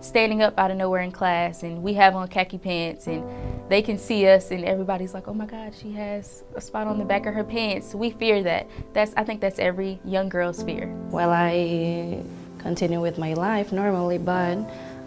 standing up out of nowhere in class and we have on khaki pants and they can see us and everybody's like, oh my God, she has a spot on the back of her pants. We fear that. I think that's every young girl's fear. Well, I continue with my life normally, but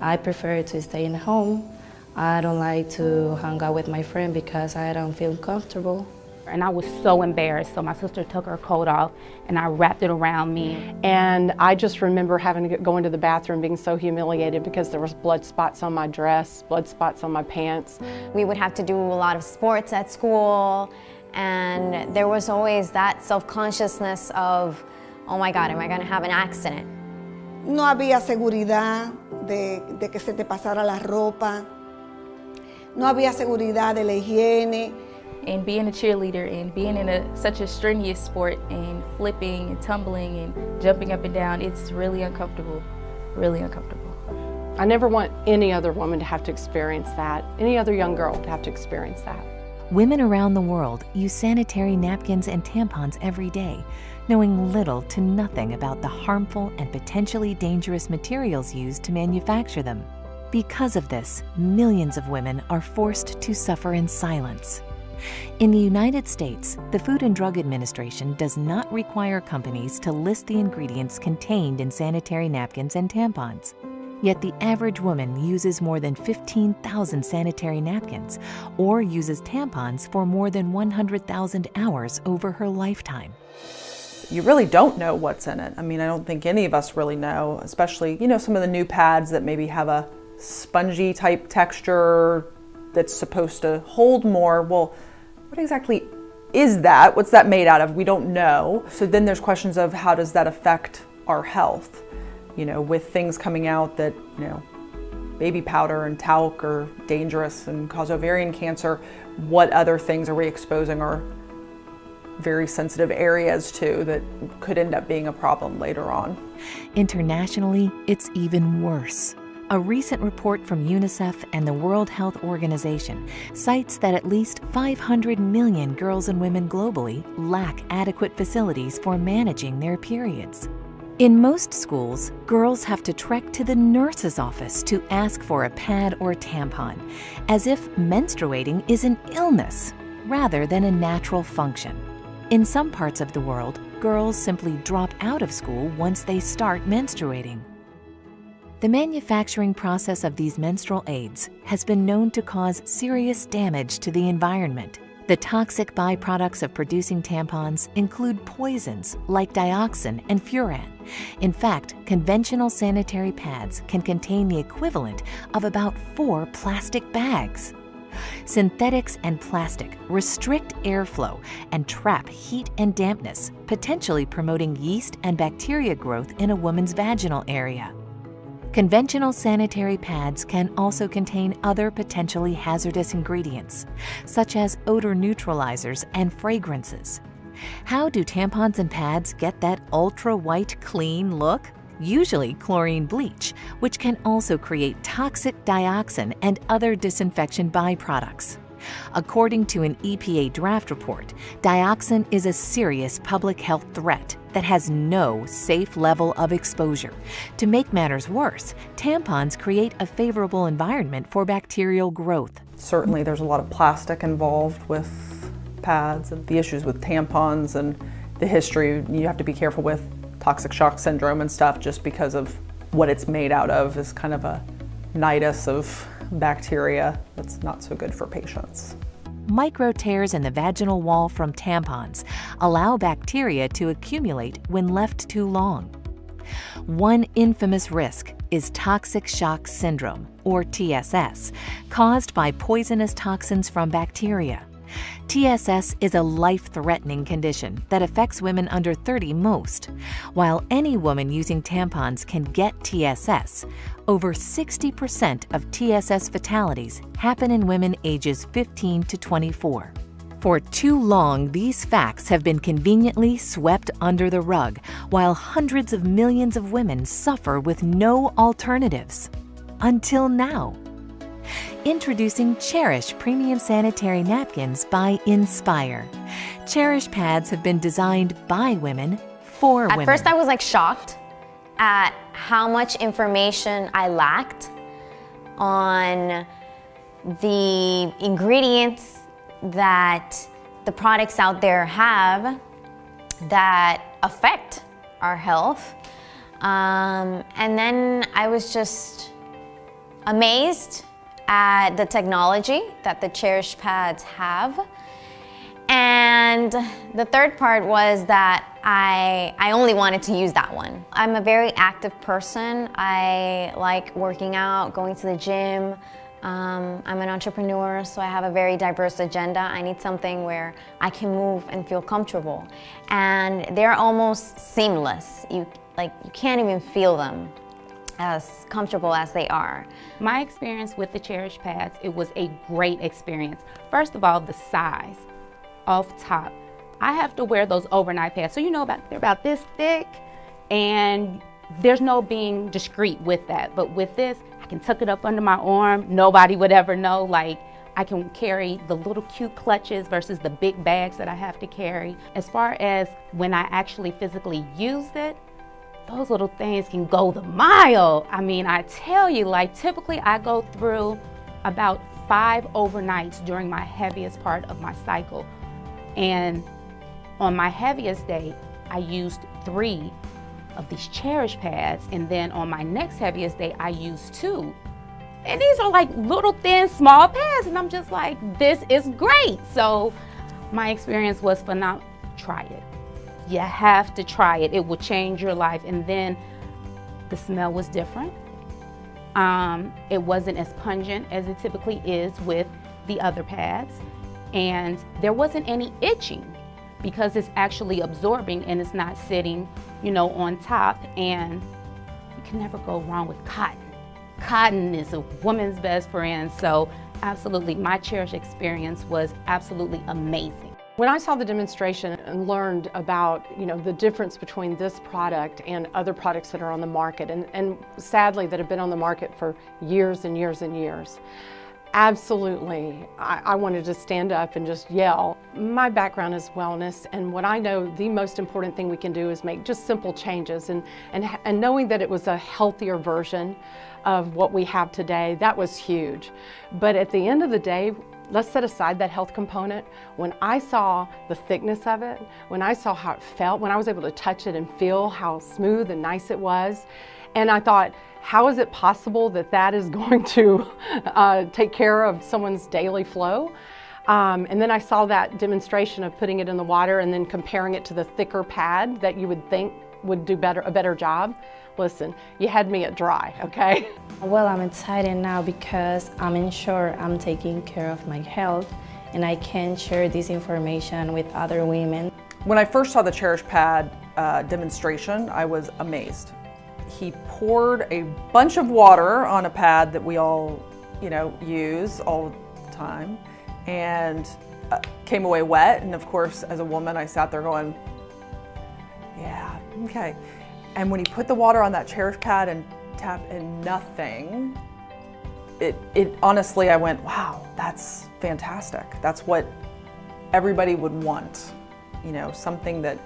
I prefer to stay in home. I don't like to hang out with my friend because I don't feel comfortable. And I was so embarrassed, so my sister took her coat off and I wrapped it around me. And I just remember having to go into the bathroom being so humiliated because there was blood spots on my dress, blood spots on my pants. We would have to do a lot of sports at school, and there was always that self-consciousness of, oh my God, am I going to have an accident? No había seguridad de que se te pasara la ropa. No había seguridad de la higiene. And being a cheerleader and being in such a strenuous sport and flipping and tumbling and jumping up and down, it's really uncomfortable, really uncomfortable. I never want any other woman to have to experience that, any other young girl to have to experience that. Women around the world use sanitary napkins and tampons every day, knowing little to nothing about the harmful and potentially dangerous materials used to manufacture them. Because of this, millions of women are forced to suffer in silence. In the United States, the Food and Drug Administration does not require companies to list the ingredients contained in sanitary napkins and tampons. Yet the average woman uses more than 15,000 sanitary napkins or uses tampons for more than 100,000 hours over her lifetime. You really don't know what's in it. I mean, I don't think any of us really know, especially, some of the new pads that maybe have a spongy type texture that's supposed to hold more. Well, what exactly is that? What's that made out of? We don't know. So then there's questions of how does that affect our health? With things coming out that, baby powder and talc are dangerous and cause ovarian cancer, what other things are we exposing our very sensitive areas to that could end up being a problem later on? Internationally, it's even worse. A recent report from UNICEF and the World Health Organization cites that at least 500 million girls and women globally lack adequate facilities for managing their periods. In most schools, girls have to trek to the nurse's office to ask for a pad or tampon, as if menstruating is an illness rather than a natural function. In some parts of the world, girls simply drop out of school once they start menstruating. The manufacturing process of these menstrual aids has been known to cause serious damage to the environment. The toxic byproducts of producing tampons include poisons like dioxin and furan. In fact, conventional sanitary pads can contain the equivalent of about 4 plastic bags. Synthetics and plastic restrict airflow and trap heat and dampness, potentially promoting yeast and bacteria growth in a woman's vaginal area. Conventional sanitary pads can also contain other potentially hazardous ingredients, such as odor neutralizers and fragrances. How do tampons and pads get that ultra-white clean look? Usually chlorine bleach, which can also create toxic dioxin and other disinfection byproducts. According to an EPA draft report, dioxin is a serious public health threat that has no safe level of exposure. To make matters worse, tampons create a favorable environment for bacterial growth. Certainly there's a lot of plastic involved with pads and the issues with tampons and the history. You have to be careful with toxic shock syndrome and stuff just because of what it's made out of is kind of a nidus of bacteria that's not so good for patients. Micro tears in the vaginal wall from tampons allow bacteria to accumulate when left too long. One infamous risk is toxic shock syndrome, or TSS, caused by poisonous toxins from bacteria. TSS is a life-threatening condition that affects women under 30 most. While any woman using tampons can get TSS, over 60% of TSS fatalities happen in women ages 15 to 24. For too long, these facts have been conveniently swept under the rug, while hundreds of millions of women suffer with no alternatives. Until now. Introducing Cherish Premium Sanitary Napkins by Inspire. Cherish pads have been designed by women for women. At first I was shocked at how much information I lacked on the ingredients that the products out there have that affect our health. And then I was just amazed at the technology that the Cherish pads have. And the third part was that I only wanted to use that one. I'm a very active person. I like working out, going to the gym. I'm an entrepreneur, so I have a very diverse agenda. I need something where I can move and feel comfortable. And they're almost seamless. You can't even feel them, as comfortable as they are. My experience with the Cherish pads, it was a great experience. First of all, the size. Off top, I have to wear those overnight pads. So they're about this thick, and there's no being discreet with that. But with this, I can tuck it up under my arm. Nobody would ever know. Like, I can carry the little cute clutches versus the big bags that I have to carry. As far as when I actually physically used it, those little things can go the mile. I mean, I tell you, like, typically I go through about 5 overnights during my heaviest part of my cycle. And on my heaviest day, I used 3 of these Cherish pads. And then on my next heaviest day, I used 2. And these are like little thin, small pads. And I'm just like, this is great. So my experience was phenomenal. Try it. You have to try it. It will change your life. And then the smell was different. It wasn't as pungent as it typically is with the other pads. And there wasn't any itching because it's actually absorbing and it's not sitting, on top. And you can never go wrong with cotton. Cotton is a woman's best friend. So absolutely, my Cherish experience was absolutely amazing. When I saw the demonstration and learned about, the difference between this product and other products that are on the market, and sadly that have been on the market for years and years and years, absolutely, I wanted to stand up and just yell. My background is wellness, and what I know the most important thing we can do is make just simple changes, and knowing that it was a healthier version of what we have today, that was huge. But at the end of the day, let's set aside that health component. When I saw the thickness of it, when I saw how it felt, when I was able to touch it and feel how smooth and nice it was, and I thought, how is it possible that that is going to take care of someone's daily flow? And then I saw that demonstration of putting it in the water and then comparing it to the thicker pad that you would think would do a better job. Listen, you had me at dry, okay? Well, I'm excited now because I'm sure I'm taking care of my health and I can share this information with other women. When I first saw the Cherish pad demonstration, I was amazed. He poured a bunch of water on a pad that we all, use all the time, and came away wet. And of course, as a woman, I sat there going, yeah, okay. And when he put the water on that Cherish pad and tapped and nothing, it honestly, I went, wow, that's fantastic. That's what everybody would want. Something that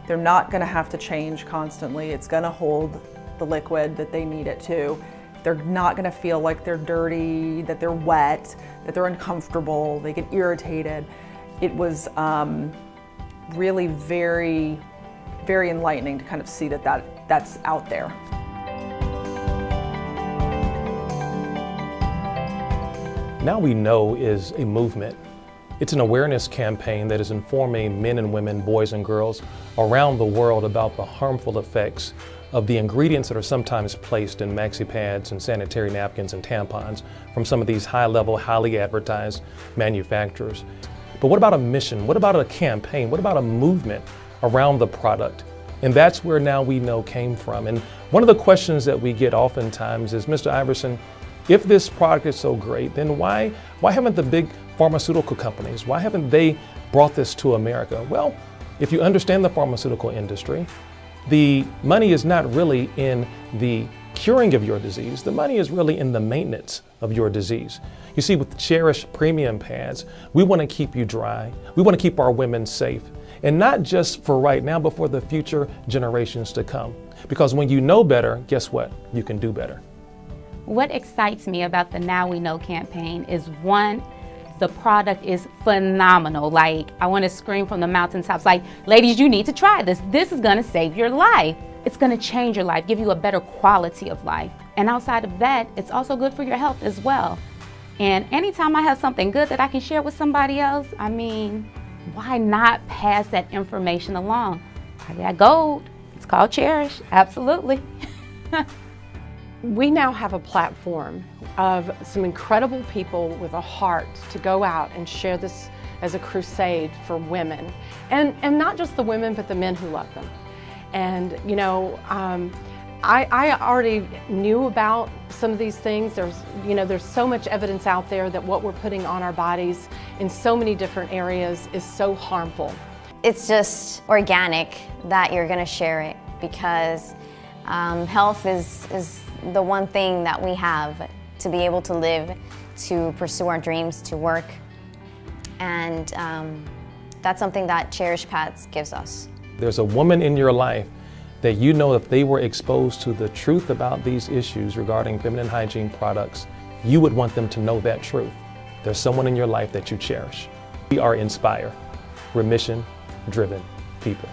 they're not gonna have to change constantly. It's gonna hold the liquid that they need it to. They're not gonna feel like they're dirty, that they're wet, that they're uncomfortable, they get irritated. It was really very, very enlightening to kind of see that's out there. Now We Know is a movement. It's an awareness campaign that is informing men and women, boys and girls around the world about the harmful effects of the ingredients that are sometimes placed in maxi pads and sanitary napkins and tampons from some of these high-level, highly advertised manufacturers. But what about a mission? What about a campaign? What about a movement around the product? And that's where Now We Know came from. And one of the questions that we get oftentimes is, Mr. Iverson, if this product is so great, then why haven't the big pharmaceutical companies, why haven't they brought this to America? Well, if you understand the pharmaceutical industry, the money is not really in the curing of your disease. The money is really in the maintenance of your disease. You see, with Cherish premium pads, we want to keep you dry. We want to keep our women safe. And not just for right now, but for the future generations to come. Because when you know better, guess what? You can do better. What excites me about the Now We Know campaign is, one, the product is phenomenal. Like, I want to scream from the mountaintops, like, ladies, you need to try this. This is going to save your life. It's going to change your life, give you a better quality of life. And outside of that, it's also good for your health as well. And anytime I have something good that I can share with somebody else, I mean, why not pass that information along? I got gold. It's called Cherish. Absolutely. We now have a platform of some incredible people with a heart to go out and share this as a crusade for women. And not just the women, but the men who love them. And, you know, I already knew about some of these things. There's so much evidence out there that what we're putting on our bodies in so many different areas is so harmful. It's just organic that you're going to share it, because health is the one thing that we have to be able to live, to pursue our dreams, to work. And that's something that Cherish Pads gives us. There's a woman in your life that you know if they were exposed to the truth about these issues regarding feminine hygiene products, you would want them to know that truth. There's someone in your life that you cherish. We are Inspire. We're mission-driven people.